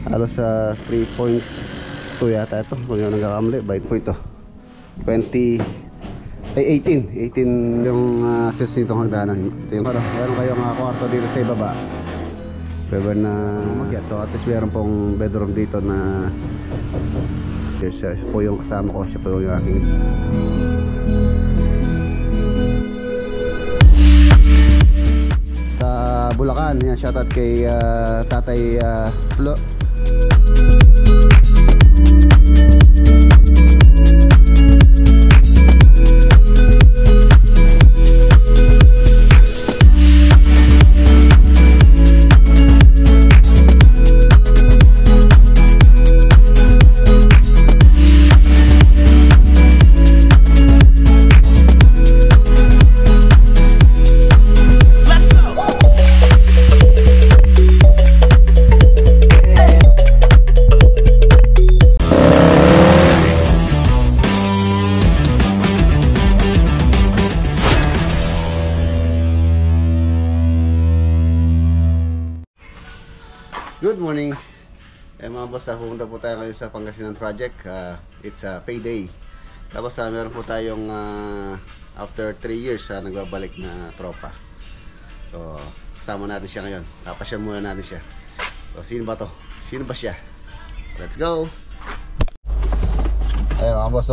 Halos sa 3.2 yata ito, kung yung nagkakamali. By point to 18 yung shoes nitong hagdanan. Ito yung meron kayong kwarto dito sa ibaba, pwede na magyat. So at least meron pong bedroom dito na siya po yung kasama ko, siya po yung aking sa Bulacan. Yan, shoutout kay Tatay Flo. Good morning. Mga boss, pupunta po tayo ngayon sa Pangasinan project. It's a payday. Tapos meron po tayong after 3 years nagbabalik na tropa. So kasama natin siya ngayon. Tapasya muna natin siya. So sino ba to? Sino ba siya? Let's go. Ayun mga boss,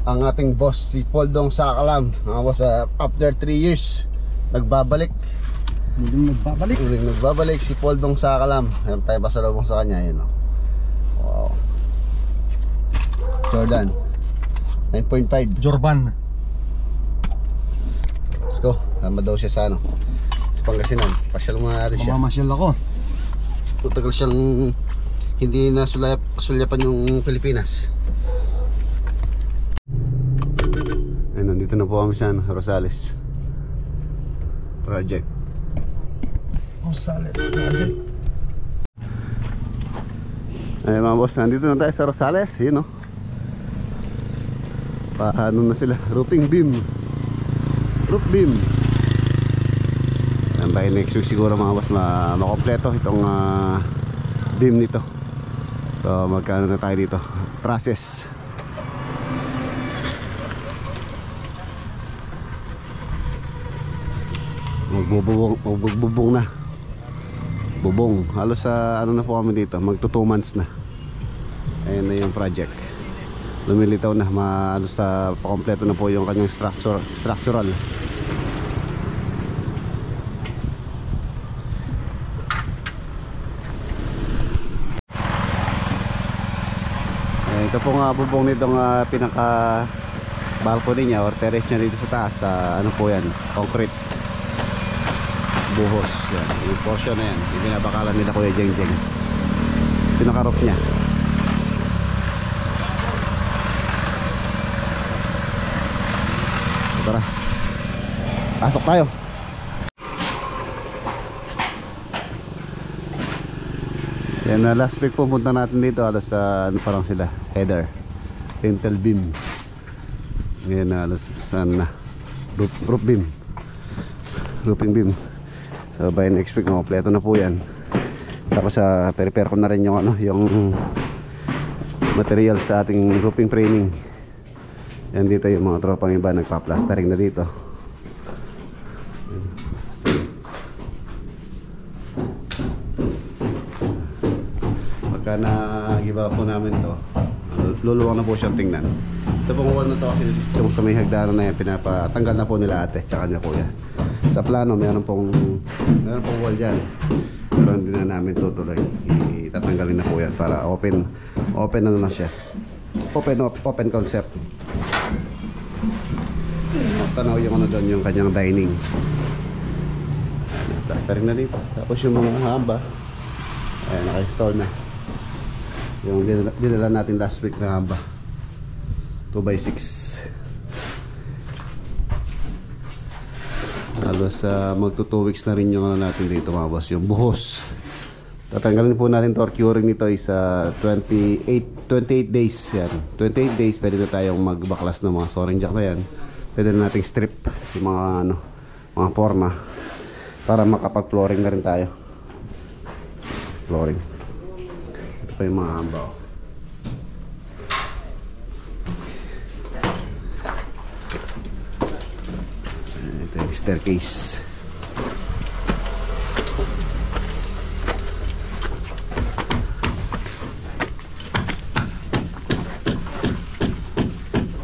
ang ating boss si Poldong Sakalam. Mga boss, after 3 years nagbabalik. Muling nagbabalik si Poldong Sakalam. Ayun tayo pasalubong sa kanya. Ayun, wow. Jordan 9.5 Jorban. Let's go. Tama daw siya sa sa Pangasinan. Pasyal muna natin siya. Mamamasyal ako. Tagal siyang hindi na sulyapan yung Pilipinas. Ayun, nandito na po kami sa Rosales project. Rosales project. Ay mga boss, nandito na tayo sa Rosales. Yun, paano na sila, roofing beam, roof beam. By next week siguro mga boss makompleto itong beam nito. So magkano na tayo dito, process. Magbubong na. Bubong. Halos sa na po kami dito, magto 2 months na. Ayun na yung project. Lumilitaw na, halos sa pakompleto na po yung kanyang structural. Ito po nga bubong nitong pinaka balcony niya or terrace niya dito sa taas. Ano po yan? Concrete. Buhos. Yan. Yung portion na yan, yung binabakalan nila Kuya Jeng Jeng. Pinakarop niya. Tara, pasok tayo. Yan, last week pumunta natin dito. Alas parang sila header, lintel beam. Yan, alas roof beam, roofing beam. So by next week kompleto na po yan. Tapos prepare ko na rin yung yung material sa ating roofing framing. Yan, dito yung mga tropang iba nagpa-plastering na dito. Pagka na-giba po namin to, luluwang na po siyang tingnan. Ito pong wall na to kasi yung sa may hagdanan na yan, pinapatanggal na po nila ate tsaka niya kuya. Sa plano meron pong wall dyan, pero hindi na namin tutuloy. Itatanggalin na po yan para open na siya, open concept. Tanaw yung doon, yung kanyang dining. Plastering na dito. Tapos yung mga hamba, ayan, naka-install na. Yung dinala natin last week na hamba, 2x6. Halos magto 2 weeks na rin yung natin dito mga boss, yung buhos. Tatanggalin po natin to, or curing nito is 28 days yan. 28 days pwede na tayong magbaklas ng mga soaring jack na yan. Pwede na nating strip yung mga mga forma para makapag flooring na rin tayo. Flooring. pa yung mga ambaw. Ito yung staircase.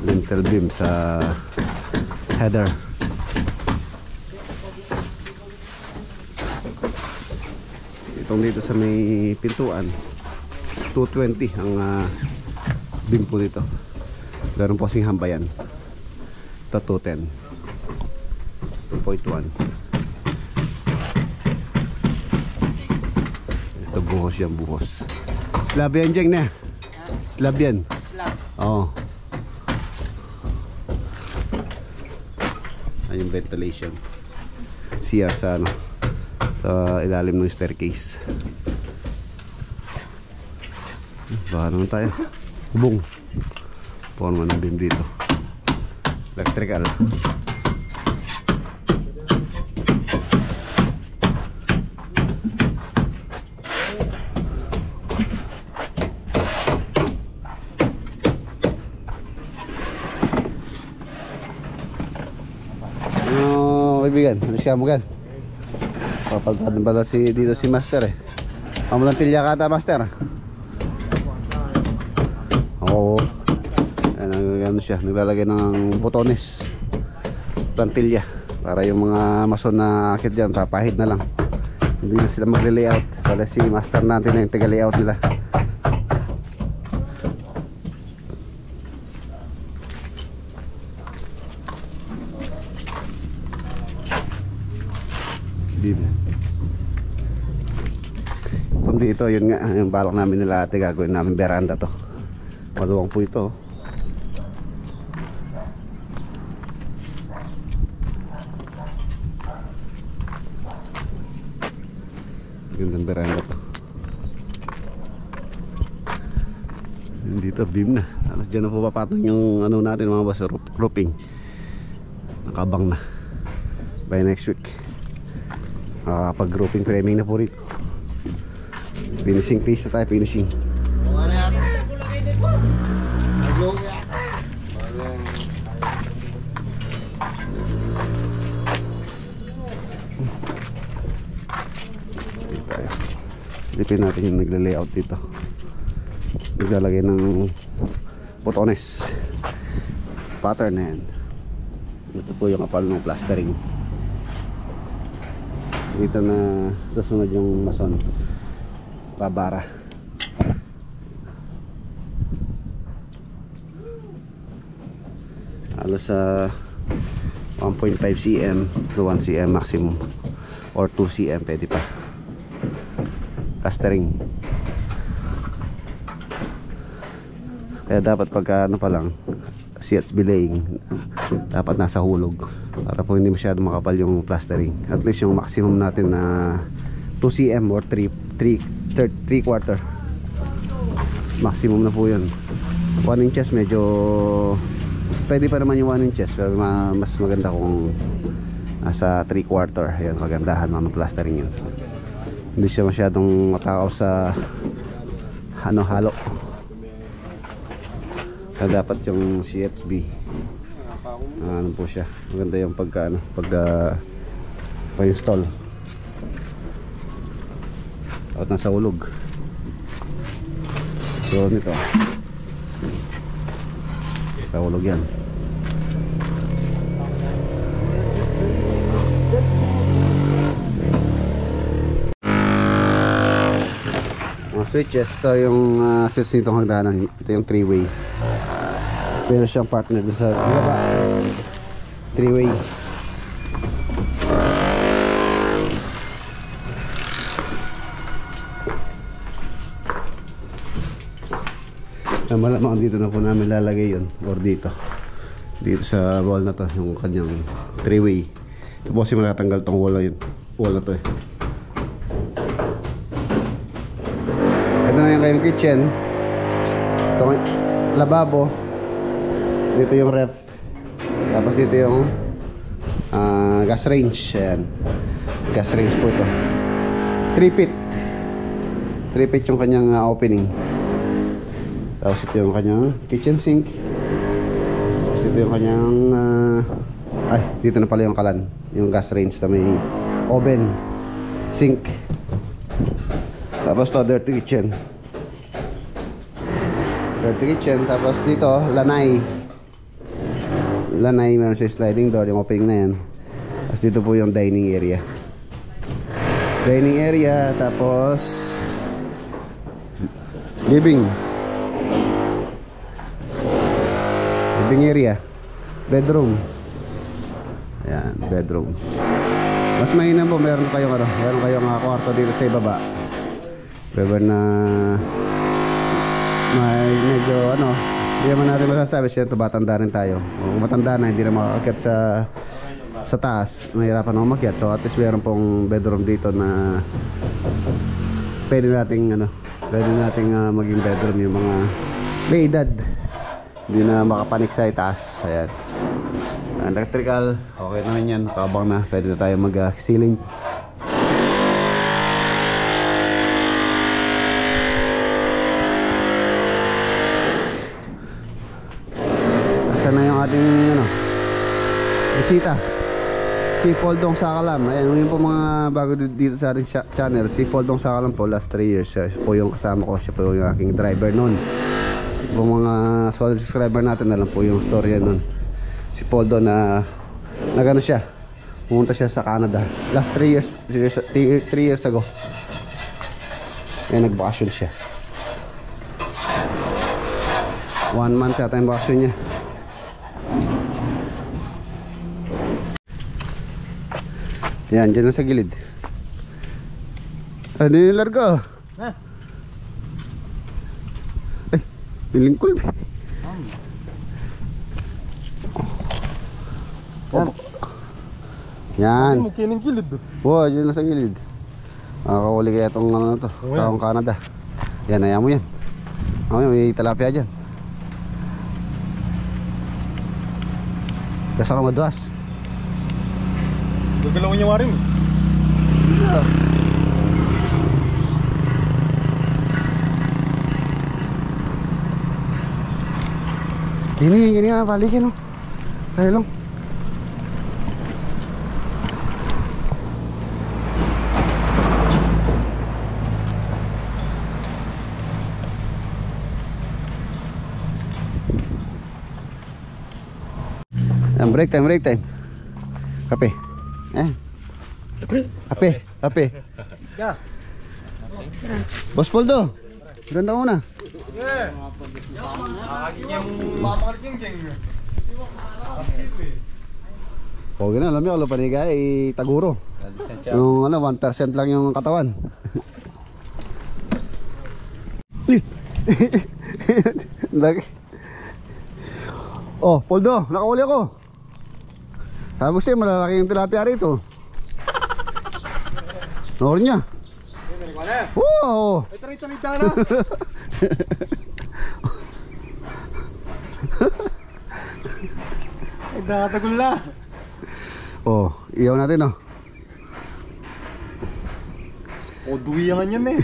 Lintel beam sa header. Itong dito sa may pintuan 220 ang beam po dito. Ganon po kasing hambayan. Ito 210 2.1. Ito buhos yan, buhos. Slab yan dyan na. Slab yan. Slab. Oo. Ayun ventilation. Siya sa ano, sa ilalim ng staircase. Baka naman tayo. Hubong. Puwan naman ang beam dito. Electrical. Kaibigan, ano siya mo gan? Papagpad pala si dito si Master eh. Pamulantilya ka ata, Master? Oo. Ano siya, naglalagay ng botones, plantilya, para yung mga mason na akit dyan, papahid na lang. Hindi na sila magle-layout. Pala si Master natin na yung taga-layout nila. Kung dito, yun nga, yung balak namin nila ate, gagawin namin veranda to. Maluwang po ito. Gandang veranda to. Dito beam na. Alas dyan na po papatong yung ano natin mga boss, roofing. Nakabang na. By next week pag roofing framing na po rito. Finishing phase na tayo, finishing. Silipin natin yung nagle-layout dito. Naglalagay ng botones, pattern na yan. Ito po yung kapal ng plastering. Dito na susunod yung mason, babara. Halos sa 1.5 cm to 1 cm maximum, or 2 cm pwede pa. Plastering. Kaya dapat pagka ano pa lang, CHB laying, dapat nasa hulog para po hindi masyado makapal yung plastering. At least yung maximum natin na 2 cm or 3 quarter maximum na po yun. 1 inches medyo pwede pa naman yung 1 inches, pero mas maganda kung nasa 3 quarter. Ayan, magandahan mga plastering yun. Hindi siya masyadong matakaw sa ano, halo. Kaya dapat yung CHB ano po siya, maganda yung pagka ano, pa-install at nasa hulog. So nito sa hulog yan. Mga switches, ito yung switch nitong hagdanan. Ito yung 3-way. Meron siyang partner doon sa baba, 3-way. Malamang dito na po namin lalagay yun, or dito sa wall na to, yung kanyang 3-way. Ito po kasi matatanggal tong wall na to eh. Ito na yung kayong kitchen. Ito yung lababo. Dito yung ref. Tapos dito yung gas range. Ayan. Gas range po ito. 3 feet. 3 feet yung kanyang opening. Tapos ito yung kanyang kitchen sink. Tapos ito yung kanyang ay, dito na pala yung kalan, yung gas range na may oven, sink. Tapos to, dirty kitchen. Tapos dito, lanay. Meron siya sliding door, yung opening na yan. Tapos dito po yung dining area. Tapos living area, bedroom. Ayan, bedroom. Mas mainam po, meron kayong kwarto dito sa ibaba. Pero na may medyo hindi naman natin masasabi, siyempre matanda rin tayo. Kung matanda na, hindi na makakakit sa taas, mahirapan na umakyat. So at least meron pong bedroom dito na pwede nating maging bedroom yung mga may edad, hindi na makapanik sa itaas. Ayan, electrical, okay na rin yan, kabang na, pwede na tayo mag-ceiling. Asa na yung ating bisita, si Poldong Sakalam. Ayan, yun po mga bago dito sa ating channel. Si Poldong Sakalam po, last 3 years siya po yung kasama ko, siya po yung aking driver noon. Kung mga solid subscriber natin, alam po yung storya nun. Si Poldo na nagano siya, pumunta siya sa Canada last 3 years ago. Ayan, nagbakasyon siya. 1 month yata yung bakasyon niya. Yan, dyan sa gilid. Ano yung largo? Ha? Ay, nilingkol. Yan. Ano kining gilid? Wow, dyan sa gilid. Nakakahuli kaya itong taong Canada. Yan, ayaw mo yan. May tilapia dyan. Kasa ka maduas. Gagalawin niya warin. Yeah. Gini nga, balikin sa ilong. Break time. Kape. Kape. Yeah. Boss Poldo, ganda mo na. Yeah. O gina, alam niyo, Paniga ay taguro. Yung 1% lang yung katawan. Oh, Poldo, nakahuli ako. Sabi ko siya, malalaki yung tilapia rito. Nakahuli niya. Wow! Ay, taray-taray na. Ay, nakatagol na. Oh, iyaw natin, oh. O, duwiyangan yan eh.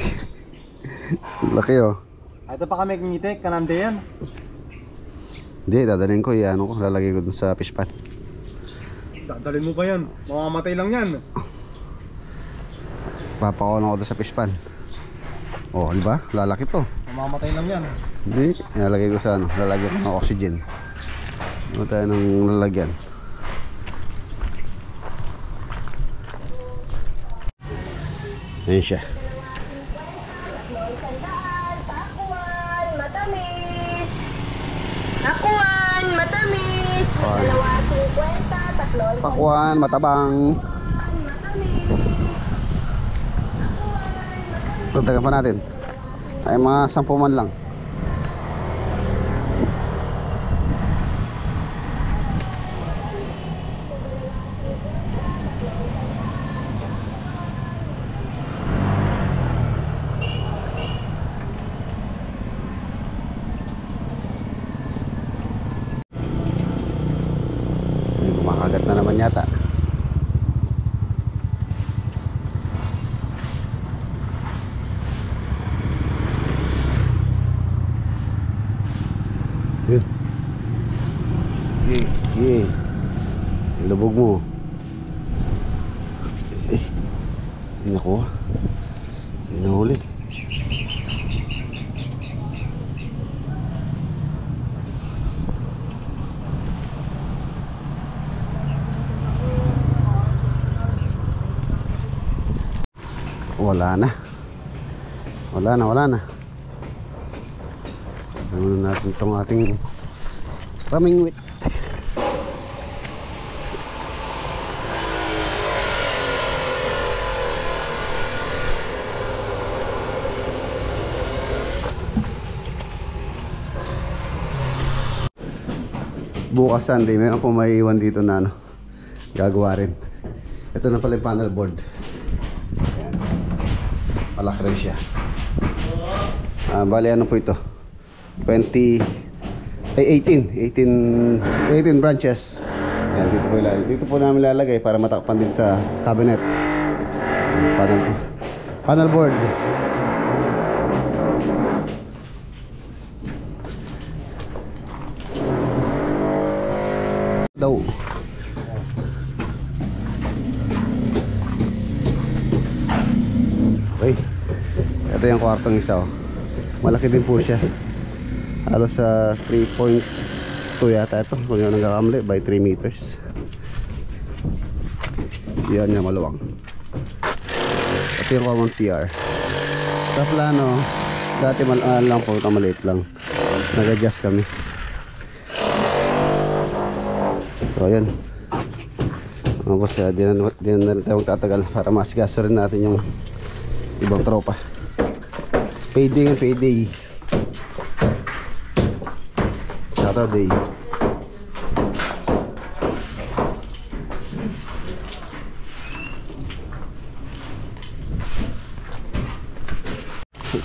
Laki, oh. Ito pa kami kingitik, kanante yan. Hindi, dadalhin ko, lalagay ko dun sa fish pan. Dadalhin mo ba yan? Mamamatay lang yan. Papakawan ako doon sa fish pan. Oh, di ba? Lalaki to. Mamamatay lang yan. Hindi, lalagay ko sa lalagyan ko ng oxygen. Ano tayo ng lalagyan? Ayan siya. Pakuan, matamis. Dalawa 50, tatlo. Pakuan, matabang. Tagtagan pa natin. Ay mga 10 man lang. Kumakagat na naman yata. Yun. Yeah. Ilubog mo. Hindi nakuha. Hindi nahuli. Wala na. Wala na. Gawin natin itong ating raming wit. Bukas Sunday, meron po may iwan dito na ano, gagawa rin. Ito na pala yung panel board. Ayan. Malaki rin siya. Bali ano po ito, 18 branches. Ayan, dito po namin lalagay para matakpan din sa cabinet. Panel board. Daw. Okay. Ito yung kwartong isa, oh. Malaki din po siya. Halos sa 3.2 yata ito, kung yun nagkakamali, by 3 meters. CR niya maluwang. Ito yung common CR. Sa plano, dati lang po, maliit lang. Nag-adjust kami. So ayan. Mga boss, di na tayong tatagal para masigaso rin natin yung ibang tropa. Payday. Saturday.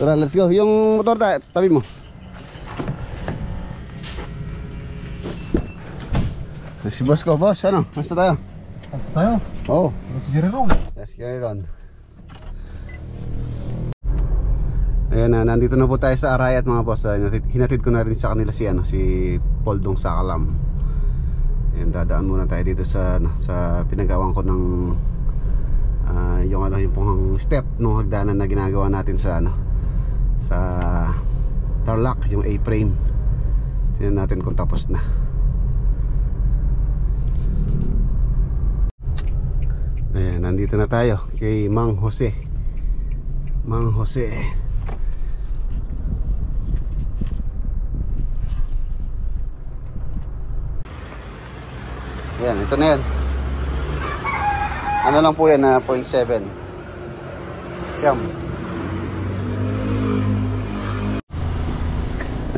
Tara, let's go. Yung motor tabi mo. Si boss ko, boss, ano? Basta tayo? Tayo? Oo. Let's get it on. Let's get it on. Ayan na, nandito na po tayo sa Arayat mga boss. Hinatid ko na rin sa kanila si Poldong Sakalam. Ayan, dadaan muna tayo dito sa pinagawan ko ng yung pong step nung hagdanan na ginagawa natin sa sa Tarlac, yung A-frame. Tingnan natin kung tapos na. Ayan, nandito na tayo kay Mang Jose. Ayan, ito na yan. Ano lang po yan na 0.7 siyam.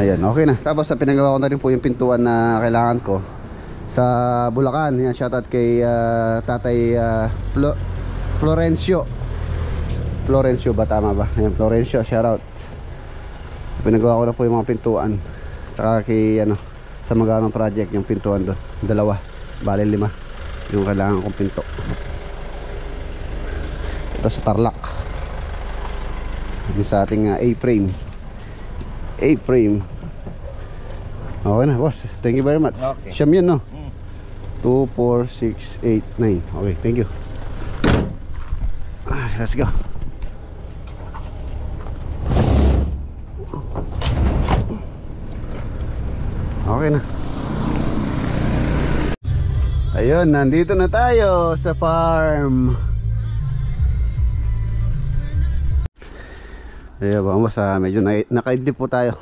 Ayan, okay na. Tapos pinagawa ko na rin po yung pintuan na kailangan ko sa Bulacan. Yan, shoutout kay Tatay Florencio ba, tama ba? Ayan, Florencio, shoutout. Pinagawa ko na po yung mga pintuan. Saka kay sa Maganong project, yung pintuan doon, 2, bali 5 yung kailangan kong pinto. Ito sa Tarlac, yung sa ating A-frame. Okay na boss, thank you very much. Okay. Siyam yun, no? 2, 4, 6, 8, 9. Okay, thank you. Let's go. Okay na. Ayun, nandito na tayo sa farm. Ayun ba, boss, medyo nakaidlip po tayo.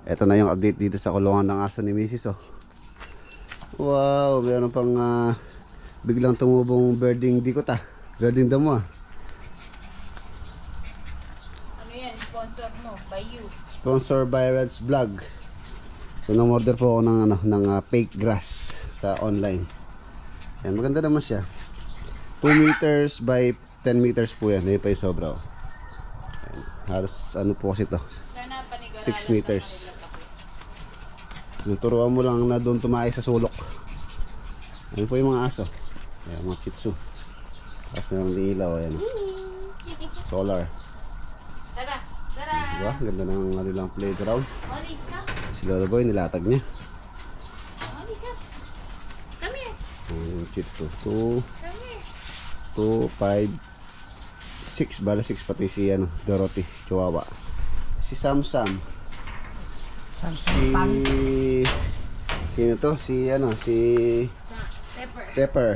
Ito na yung update dito sa kulungan ng aso ni Mrs. Wow, meron pang biglang tumubong birding dikot birding damo Ano yan? Sponsor mo? By you? Sponsor by Red's Vlog. So nang-order po ako ng fake grass sa online. Yan, maganda naman siya. 2 meters by 10 meters po yan. Ayun pa yung sobra. Halos po kasi ito 6 meters. Turuan mo lang na doon tumae sa sulok. Ayun po yung mga aso. Ayan, mga Shih Tzu. Tapos meron din ilaw. Ayan. Solar. Tara! Diba? Ganda ng nilang playground. Si Lolo Boy, nilatag niya. Halika. Come here. Yung chitsu. Come here. 2, 5, 6. Bala 6 pati si Dorothy, Chihuahua. Si Samsam. Sino to? Si Pepper. Pepper.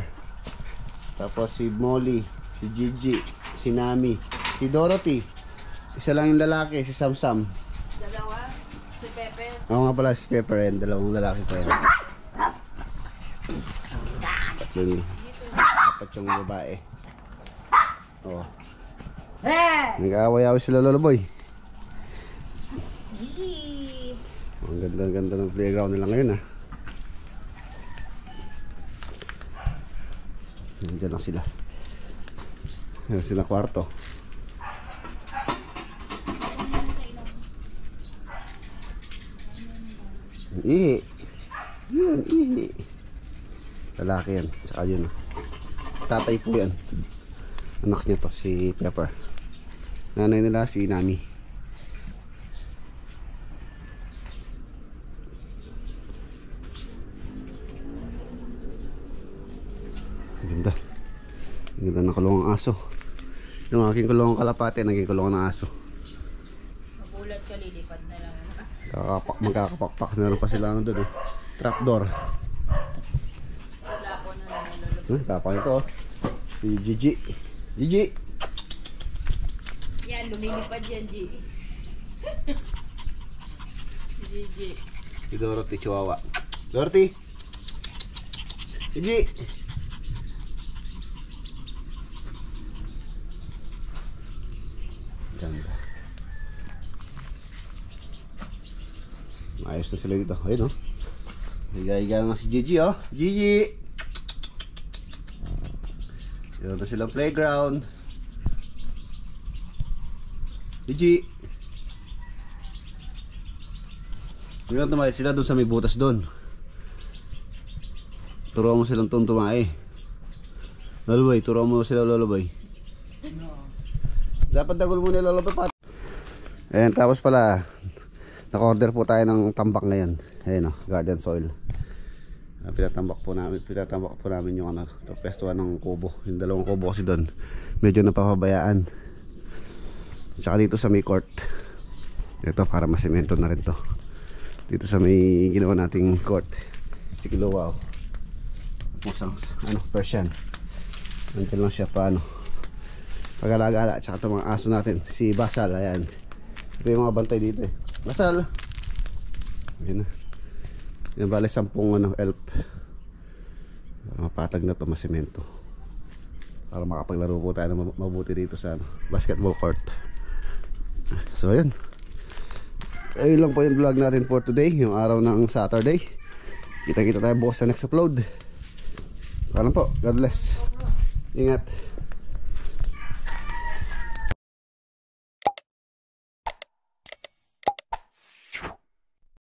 Tapos si Molly, si Gigi, si Nami, si Dorothy. Isa lang yung lalaki, si Samsam. Dalawa. Si Pepper. Oo nga pala, si Pepper yan. Dalawang lalaki pa yan. Tatlo, 4 yung babae. Oo. Nag-aaway-aaway sila Lolo Boy. Yee. Ang ganda-ganda ng playground nila ngayon ah. Nandiyan lang sila. Nandiyan sila kwarto. Ihi. Yun, ihi. Lalaki yan. Saka yun. Tatay po yan. Anak niya to, si Pepper. Nanay nila si Nami. Ganda. Ganda ng kulungang aso. Yung aking kulungang kalapate, naging kulungan ng aso. Magulat ka, lilipad na lang. Magkakapakpak meron pa sila doon eh. Trapdoor. Wala po na lang nilulubog. Tapang ito oh. Si Gigi. Gigi. Yan, lumilipad yan, G. Gigi. Si Dorothy, Chihuahua. Dorothy. Gigi. Ganda. Maayos na sila dito. Ayun oh. Higa-higa nga si Gigi oh. Gigi. Meron na silang playground. Gigi. Meron tumayo sila doon sa may butas doon. Turuan mo silang tumae. Lolo Boy, turuan mo sila Lolo Boy. Dapat dagol muna Lolo Boy pat. Ayan, tapos pala naka-order po tayo ng tambak ngayon. Ayan oh, garden soil. Pinatambak po namin yung pwestuhan ng kubo. Yung dalawang kubo kasi doon medyo napapabayaan. Tsaka dito sa may court. Ito para masemento na rin to. Dito sa may ginawa nating court. Si Kilowaw. Pusang Persian. Nandiyan lang siya paano. Pag-alagala. Tsaka ito mga aso natin. Si Basal. Ayan. Ito yung mga bantay dito eh. Basal. Ayan na. Yan bali 10 elf. Mapatag na to, masemento. Para makapaglaro po tayo na mabuti dito sa basketball court. So ayan. Ayun lang po yung vlog natin for today. Yung araw ng Saturday. Kita-kita tayo bukas sa next upload. Paano po? God bless. Ingat.